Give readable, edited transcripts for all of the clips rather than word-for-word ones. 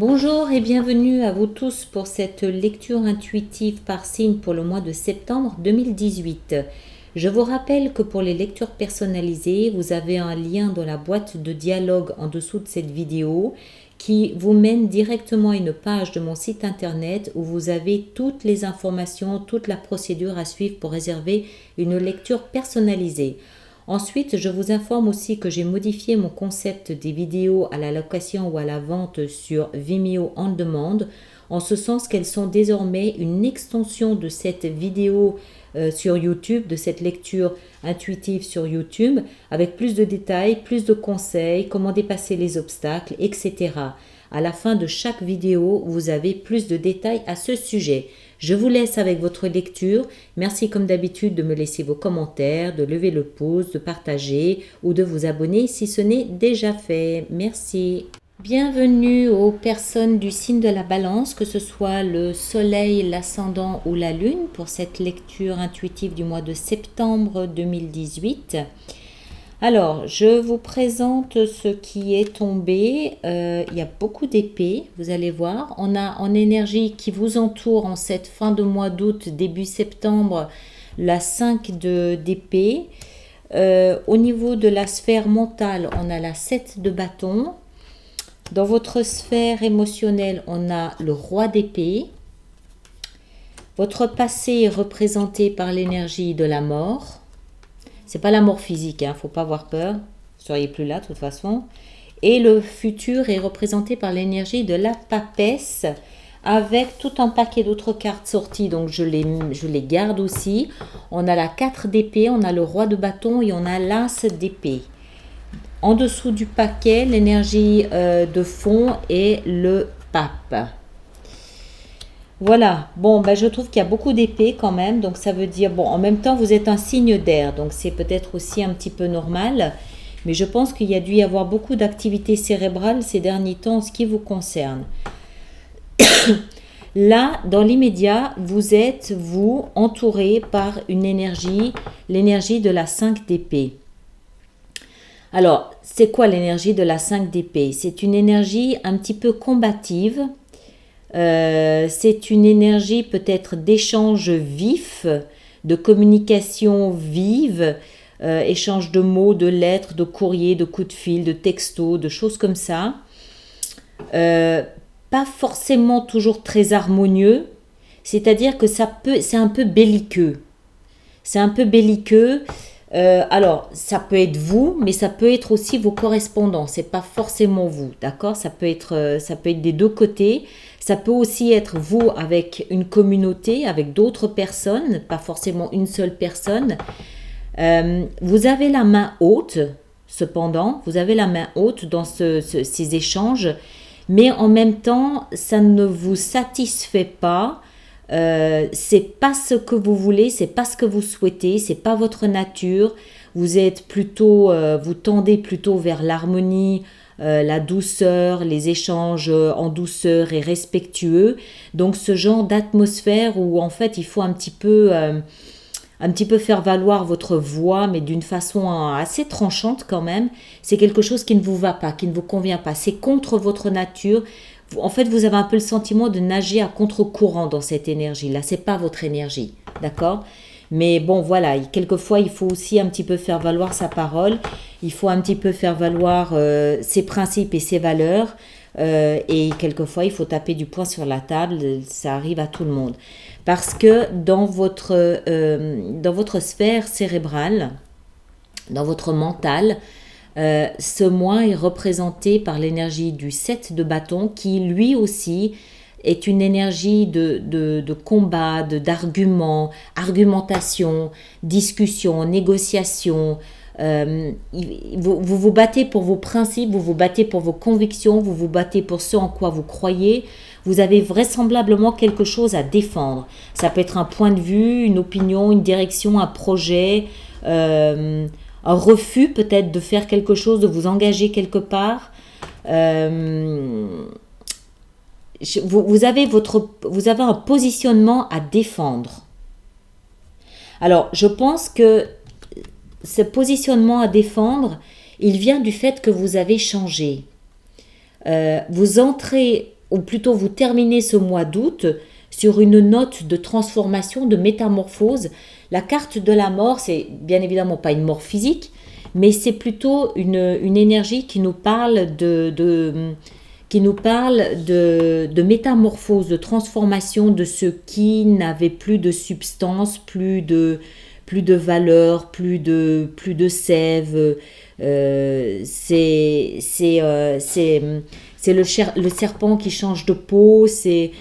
Bonjour et bienvenue à vous tous pour cette lecture intuitive par signe pour le mois de septembre 2018. Je vous rappelle que pour les lectures personnalisées, vous avez un lien dans la boîte de dialogue en dessous de cette vidéo qui vous mène directement à une page de mon site internet où vous avez toutes les informations, toute la procédure à suivre pour réserver une lecture personnalisée. Ensuite, je vous informe aussi que j'ai modifié mon concept des vidéos à la location ou à la vente sur Vimeo On Demand, en ce sens qu'elles sont désormais une extension de cette vidéo sur YouTube, de cette lecture intuitive sur YouTube, avec plus de détails, plus de conseils, comment dépasser les obstacles, etc. À la fin de chaque vidéo, vous avez plus de détails à ce sujet. Je vous laisse avec votre lecture. Merci comme d'habitude de me laisser vos commentaires, de lever le pouce, de partager ou de vous abonner si ce n'est déjà fait. Merci. Bienvenue aux personnes du signe de la Balance, que ce soit le soleil, l'ascendant ou la lune, pour cette lecture intuitive du mois de septembre 2018. Alors, je vous présente ce qui est tombé. Il y a beaucoup d'épées, vous allez voir. On a en énergie qui vous entoure en cette fin de mois d'août, début septembre, la 5 d'épée. Au niveau de la sphère mentale, on a la 7 de bâton. Dans votre sphère émotionnelle, on a le roi d'épée. Votre passé est représenté par l'énergie de la mort. C'est pas la mort physique, hein, faut pas avoir peur. Vous ne seriez plus là de toute façon. Et le futur est représenté par l'énergie de la papesse avec tout un paquet d'autres cartes sorties. Donc je les garde aussi. On a la 4 d'épée, on a le roi de bâton et on a l'as d'épée. En dessous du paquet, l'énergie de fond est le pape. Voilà, bon, ben, je trouve qu'il y a beaucoup d'épées quand même, donc ça veut dire, bon, en même temps, vous êtes un signe d'air, donc c'est peut-être aussi un petit peu normal, mais je pense qu'il y a dû y avoir beaucoup d'activité cérébrale ces derniers temps en ce qui vous concerne. Là, dans l'immédiat, vous êtes, vous, entouré par une énergie, l'énergie de la 5 d'épée. Alors, c'est quoi l'énergie de la 5 d'épée? C'est une énergie un petit peu combative. C'est une énergie peut-être d'échange vif, de communication vive, échange de mots, de lettres, de courriers, de coups de fil, de textos, de choses comme ça. Pas forcément toujours très harmonieux, c'est-à-dire que c'est un peu belliqueux. C'est un peu belliqueux. Alors, ça peut être vous, mais ça peut être aussi vos correspondants. C'est pas forcément vous, d'accord? Ça peut être des deux côtés. Ça peut aussi être vous avec une communauté, avec d'autres personnes, pas forcément une seule personne. Vous avez la main haute, cependant, vous avez la main haute dans ces échanges, mais en même temps, ça ne vous satisfait pas. C'est pas ce que vous voulez, c'est pas ce que vous souhaitez, c'est pas votre nature. Vous êtes plutôt, vous tendez plutôt vers l'harmonie, la douceur, les échanges en douceur et respectueux. Donc ce genre d'atmosphère où en fait il faut un petit peu faire valoir votre voix, mais d'une façon assez tranchante quand même. C'est quelque chose qui ne vous va pas, qui ne vous convient pas. C'est contre votre nature. En fait, vous avez un peu le sentiment de nager à contre-courant dans cette énergie-là. C'est pas votre énergie, d'accord? Mais bon, voilà, quelquefois, il faut aussi un petit peu faire valoir sa parole. Il faut un petit peu faire valoir ses principes et ses valeurs. Et quelquefois, il faut taper du poing sur la table. Ça arrive à tout le monde. Parce que dans votre sphère cérébrale, dans votre mental, ce mois est représenté par l'énergie du 7 de bâton qui lui aussi est une énergie de combat, d'argument, argumentation, discussion, négociation. Vous vous battez pour vos principes, vous vous battez pour vos convictions, vous vous battez pour ce en quoi vous croyez. Vous avez vraisemblablement quelque chose à défendre. Ça peut être un point de vue, une opinion, une direction, un projet, un refus peut-être de faire quelque chose, de vous engager quelque part. Vous avez un positionnement à défendre. Alors, je pense que ce positionnement à défendre, il vient du fait que vous avez changé. Vous entrez ou plutôt vous terminez ce mois d'août sur une note de transformation, de métamorphose. La carte de la mort, c'est bien évidemment pas une mort physique, mais c'est plutôt une énergie qui nous parle de métamorphose, de transformation de ce qui n'avait plus de substance, plus de valeur, plus de sève. C'est le serpent qui change de peau, c'est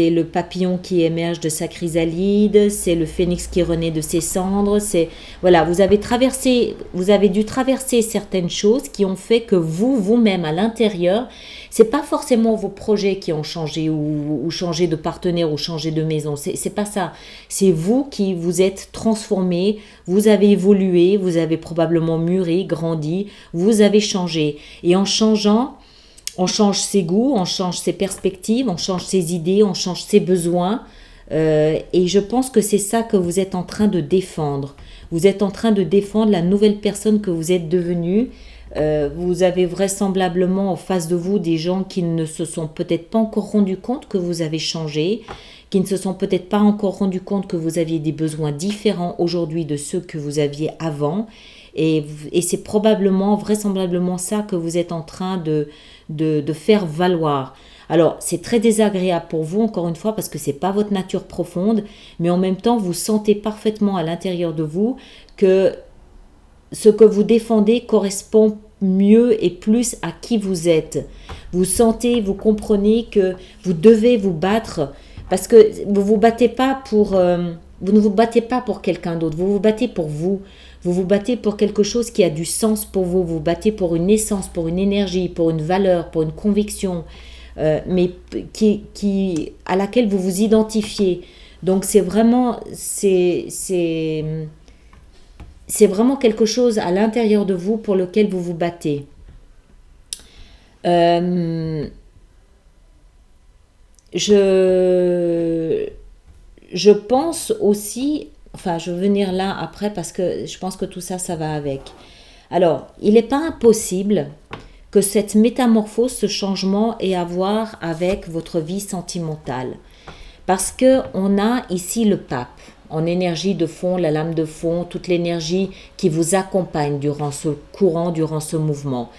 le papillon qui émerge de sa chrysalide, c'est le phénix qui renaît de ses cendres. Voilà, vous avez dû traverser certaines choses qui ont fait que vous-même à l'intérieur, c'est pas forcément vos projets qui ont changé ou changé de partenaire ou changé de maison. C'est pas ça. C'est vous qui vous êtes transformé, vous avez évolué, vous avez probablement mûri, grandi, vous avez changé. Et en changeant, on change ses goûts, on change ses perspectives, on change ses idées, on change ses besoins. Et je pense que c'est ça que vous êtes en train de défendre. Vous êtes en train de défendre la nouvelle personne que vous êtes devenue. Vous avez vraisemblablement en face de vous des gens qui ne se sont peut-être pas encore rendus compte que vous avez changé, qui ne se sont peut-être pas encore rendus compte que vous aviez des besoins différents aujourd'hui de ceux que vous aviez avant. Et c'est vraisemblablement ça que vous êtes en train de faire valoir. Alors, c'est très désagréable pour vous, encore une fois, parce que ce n'est pas votre nature profonde, mais en même temps, vous sentez parfaitement à l'intérieur de vous que ce que vous défendez correspond mieux et plus à qui vous êtes. Vous sentez, vous comprenez que vous devez vous battre, parce que vous ne vous battez pas pour quelqu'un d'autre, vous vous battez pour vous. Vous vous battez pour quelque chose qui a du sens pour vous. Vous vous battez pour une essence, pour une énergie, pour une valeur, pour une conviction, mais à laquelle vous vous identifiez. Donc c'est vraiment quelque chose à l'intérieur de vous pour lequel vous vous battez. Je pense aussi... Enfin, je vais venir là après parce que je pense que tout ça, ça va avec. Alors, il n'est pas impossible que cette métamorphose, ce changement ait à voir avec votre vie sentimentale. Parce qu'on a ici le pape, en énergie de fond, la lame de fond, toute l'énergie qui vous accompagne durant ce courant, durant ce mouvement.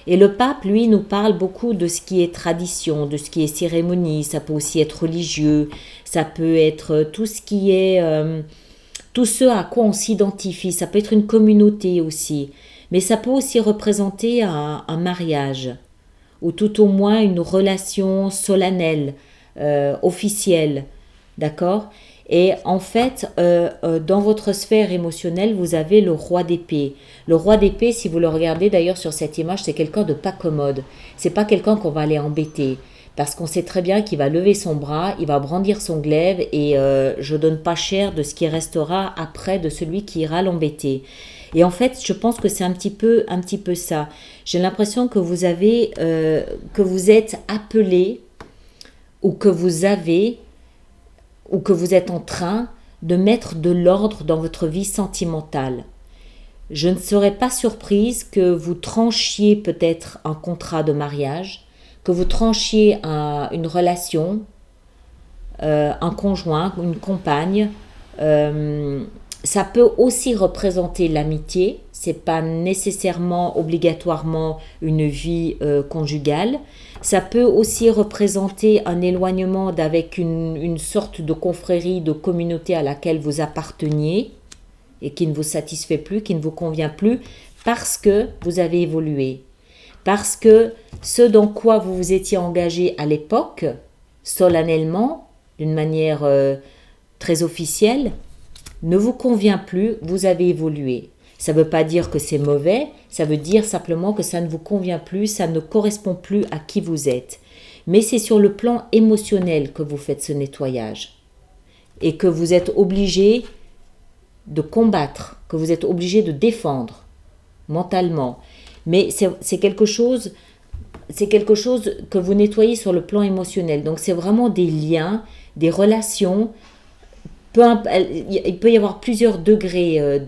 Et le pape, lui, nous parle beaucoup de ce qui est tradition, de ce qui est cérémonie, ça peut aussi être religieux, ça peut être tout ce qui est... tout ce à quoi on s'identifie, ça peut être une communauté aussi, mais ça peut aussi représenter un mariage, ou tout au moins une relation solennelle, officielle, d'accord ? Et en fait, dans votre sphère émotionnelle, vous avez le roi d'épée. Le roi d'épée, si vous le regardez d'ailleurs sur cette image, c'est quelqu'un de pas commode, c'est pas quelqu'un qu'on va aller embêter. Parce qu'on sait très bien qu'il va lever son bras, il va brandir son glaive et je donne pas cher de ce qui restera après de celui qui ira l'embêter. Et en fait, je pense que c'est un petit peu ça. J'ai l'impression que vous êtes appelé ou que vous êtes en train de mettre de l'ordre dans votre vie sentimentale. Je ne serais pas surprise que vous tranchiez peut-être un contrat de mariage, que vous tranchiez une relation, un conjoint, une compagne. Ça peut aussi représenter l'amitié, c'est pas nécessairement obligatoirement une vie conjugale. Ça peut aussi représenter un éloignement avec une sorte de confrérie, de communauté à laquelle vous apparteniez et qui ne vous satisfait plus, qui ne vous convient plus, parce que vous avez évolué. Parce que ce dans quoi vous vous étiez engagé à l'époque, solennellement, d'une manière très officielle, ne vous convient plus, vous avez évolué. Ça ne veut pas dire que c'est mauvais, ça veut dire simplement que ça ne vous convient plus, ça ne correspond plus à qui vous êtes. Mais c'est sur le plan émotionnel que vous faites ce nettoyage et que vous êtes obligé de combattre, que vous êtes obligé de défendre mentalement. Mais c'est quelque chose que vous nettoyez sur le plan émotionnel. Donc c'est vraiment des liens, des relations il peut y avoir plusieurs degrés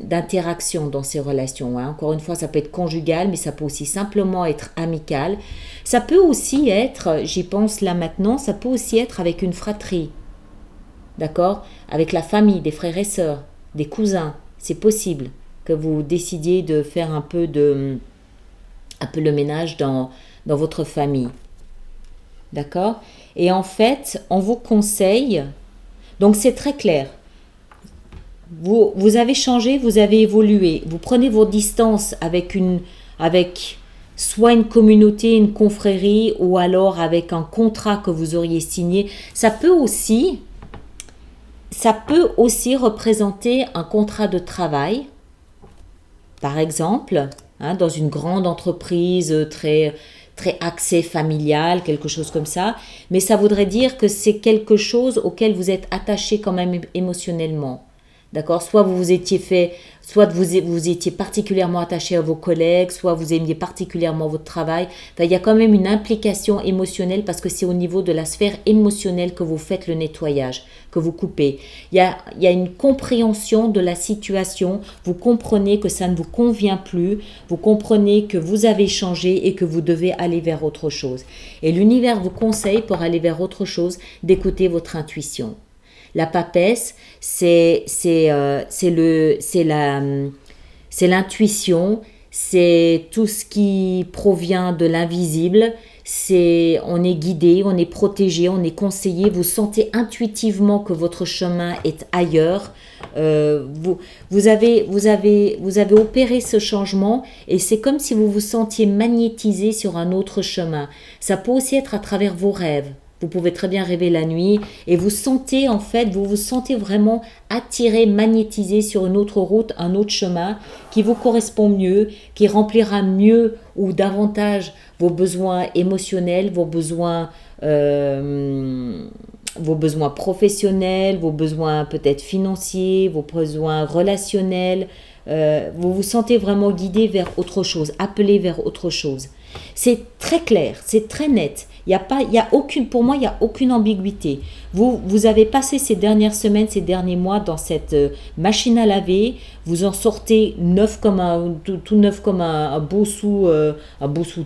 d'interaction dans ces relations, hein. Encore une fois, ça peut être conjugal, mais ça peut aussi simplement être amical. Ça peut aussi être, j'y pense là maintenant, ça peut aussi être avec une fratrie, d'accord? Avec la famille, des frères et sœurs, des cousins. C'est possible que vous décidiez de faire un peu le ménage dans votre famille, d'accord? Et en fait, on vous conseille, donc c'est très clair, vous avez changé, vous avez évolué, vous prenez vos distances avec soit une communauté, une confrérie, ou alors avec un contrat que vous auriez signé. Ça peut aussi représenter un contrat de travail, par exemple, hein, dans une grande entreprise très, très axée familiale, quelque chose comme ça. Mais ça voudrait dire que c'est quelque chose auquel vous êtes attaché quand même émotionnellement. D'accord? Soit vous étiez particulièrement attaché à vos collègues, soit vous aimiez particulièrement votre travail. Enfin, il y a quand même une implication émotionnelle parce que c'est au niveau de la sphère émotionnelle que vous faites le nettoyage, que vous coupez. Il y a une compréhension de la situation. Vous comprenez que ça ne vous convient plus. Vous comprenez que vous avez changé et que vous devez aller vers autre chose. Et l'univers vous conseille, pour aller vers autre chose, d'écouter votre intuition. La papesse, c'est l'intuition, c'est tout ce qui provient de l'invisible. On est guidé, on est protégé, on est conseillé. Vous sentez intuitivement que votre chemin est ailleurs. Vous avez opéré ce changement et c'est comme si vous vous sentiez magnétisé sur un autre chemin. Ça peut aussi être à travers vos rêves. Vous pouvez très bien rêver la nuit et vous vous sentez vraiment attiré, magnétisé sur une autre route, un autre chemin qui vous correspond mieux, qui remplira mieux ou davantage vos besoins émotionnels, vos besoins professionnels, vos besoins peut-être financiers, vos besoins relationnels. Vous vous sentez vraiment guidé vers autre chose, appelé vers autre chose. C'est très clair, c'est très net. Pour moi, il n'y a aucune ambiguïté. Vous avez passé ces dernières semaines, ces derniers mois dans cette machine à laver. Vous en sortez tout neuf comme un beau sou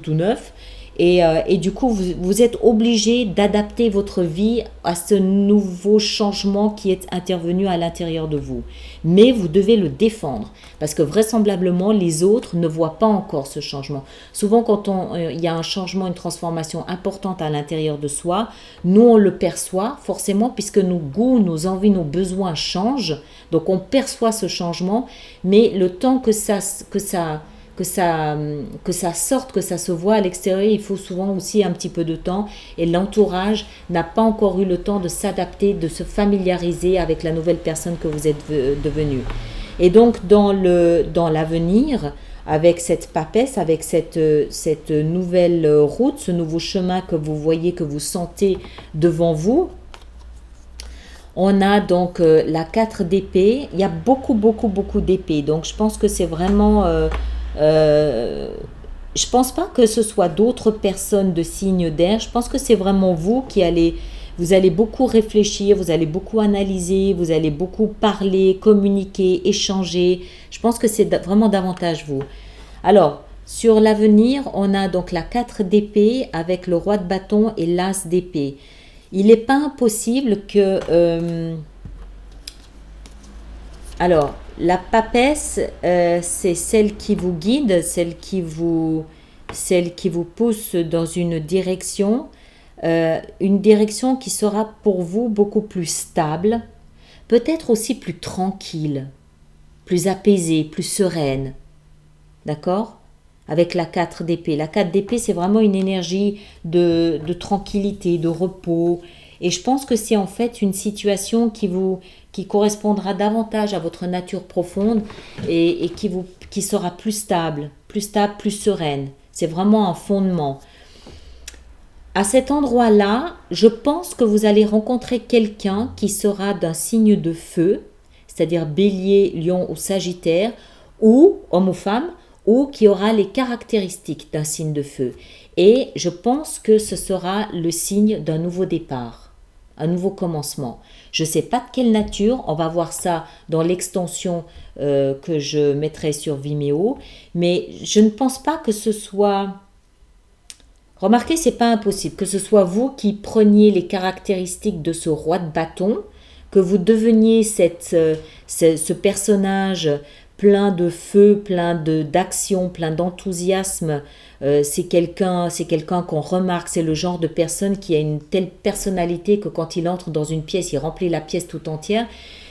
tout neuf. Et du coup, vous êtes obligé d'adapter votre vie à ce nouveau changement qui est intervenu à l'intérieur de vous. Mais vous devez le défendre parce que vraisemblablement, les autres ne voient pas encore ce changement. Souvent, quand il y a un changement, une transformation importante à l'intérieur de soi, nous, on le perçoit forcément puisque nos goûts, nos envies, nos besoins changent. Donc, on perçoit ce changement, mais le temps que ça sorte, que ça se voit à l'extérieur, il faut souvent aussi un petit peu de temps et l'entourage n'a pas encore eu le temps de s'adapter, de se familiariser avec la nouvelle personne que vous êtes devenue. Et donc dans l'avenir, avec cette papesse, avec cette nouvelle route, ce nouveau chemin que vous voyez, que vous sentez devant vous, on a donc la 4 d'épée. Il y a beaucoup d'épées, donc je pense que c'est vraiment... je pense pas que ce soit d'autres personnes de signe d'air. Je pense que c'est vraiment vous vous allez beaucoup réfléchir, vous allez beaucoup analyser, vous allez beaucoup parler, communiquer, échanger. Je pense que c'est vraiment davantage vous. Alors, sur l'avenir, on a donc la 4 d'épée avec le roi de bâton et l'as d'épée. Il n'est pas impossible que... Alors, la papesse, c'est celle qui vous guide, celle qui vous pousse dans une direction qui sera pour vous beaucoup plus stable, peut-être aussi plus tranquille, plus apaisée, plus sereine. D'accord? Avec la 4 d'épée. La 4 d'épée, c'est vraiment une énergie de tranquillité, de repos. Et je pense que c'est en fait une situation qui correspondra davantage à votre nature profonde et qui sera plus stable, plus sereine. C'est vraiment un fondement. À cet endroit-là, je pense que vous allez rencontrer quelqu'un qui sera d'un signe de feu, c'est-à-dire Bélier, Lion ou Sagittaire, ou homme ou femme, ou qui aura les caractéristiques d'un signe de feu. Et je pense que ce sera le signe d'un nouveau départ. un nouveau commencement. Je ne sais pas de quelle nature, on va voir ça dans l'extension que je mettrai sur Vimeo, mais je ne pense pas que ce soit... Remarquez, c'est pas impossible que ce soit vous qui preniez les caractéristiques de ce roi de bâton, que vous deveniez ce personnage plein de feu, plein d'action, plein d'enthousiasme. C'est quelqu'un qu'on remarque, c'est le genre de personne qui a une telle personnalité que quand il entre dans une pièce, il remplit la pièce tout entière.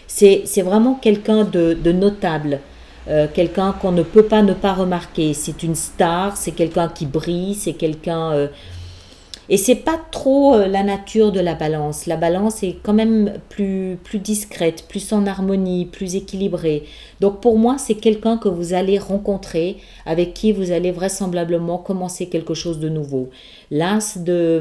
C'est vraiment quelqu'un de notable. Quelqu'un qu'on ne peut pas ne pas remarquer. C'est une star, c'est quelqu'un qui brille, c'est quelqu'un... et c'est pas trop la nature de la balance. La balance est quand même plus discrète, plus en harmonie, plus équilibrée. Donc pour moi, c'est quelqu'un que vous allez rencontrer, avec qui vous allez vraisemblablement commencer quelque chose de nouveau. L'as de...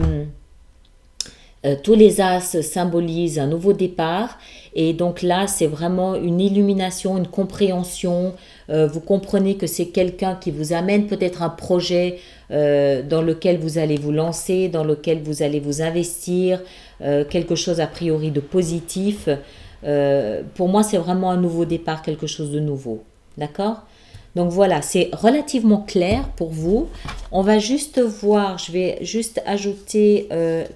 tous les as symbolisent un nouveau départ et donc là c'est vraiment une illumination, une compréhension. Vous comprenez que c'est quelqu'un qui vous amène peut-être un projet dans lequel vous allez vous lancer, dans lequel vous allez vous investir, quelque chose a priori de positif. Pour moi c'est vraiment un nouveau départ, quelque chose de nouveau. D'accord ? Donc voilà, c'est relativement clair pour vous. On va juste voir, je vais juste ajouter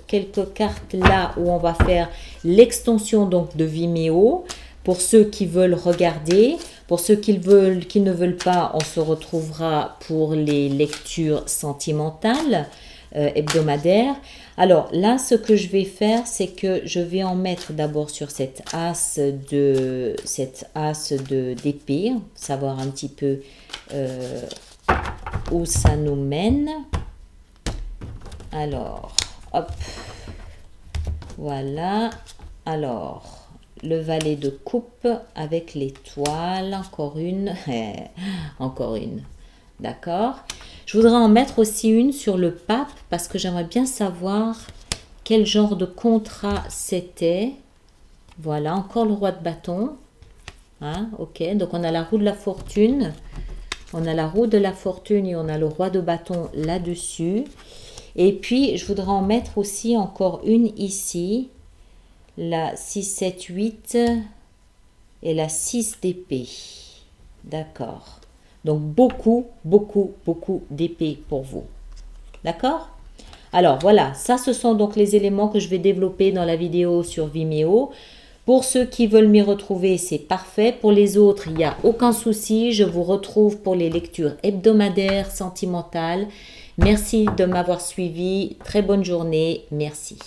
quelques cartes là où on va faire l'extension donc de Vimeo. Pour ceux qui veulent regarder, pour ceux qui ne veulent pas, on se retrouvera pour les lectures sentimentales hebdomadaires. Alors là, ce que je vais faire, c'est que je vais en mettre d'abord sur cette as d'épée, savoir un petit peu où ça nous mène. Alors, hop, voilà. Alors, le valet de coupe avec l'étoile, encore une, encore une. D'accord. Je voudrais en mettre aussi une sur le pape parce que j'aimerais bien savoir quel genre de contrat c'était. Voilà, encore le roi de bâton. Hein, ok, donc on a la roue de la fortune. On a la roue de la fortune et on a le roi de bâton là-dessus. Et puis, je voudrais en mettre aussi encore une ici. La 6, 7, 8 et la 6 d'épée. D'accord. Donc, beaucoup d'épée pour vous. D'accord? Alors, voilà. Ça, ce sont donc les éléments que je vais développer dans la vidéo sur Vimeo. Pour ceux qui veulent m'y retrouver, c'est parfait. Pour les autres, il n'y a aucun souci. Je vous retrouve pour les lectures hebdomadaires sentimentales. Merci de m'avoir suivi. Très bonne journée. Merci.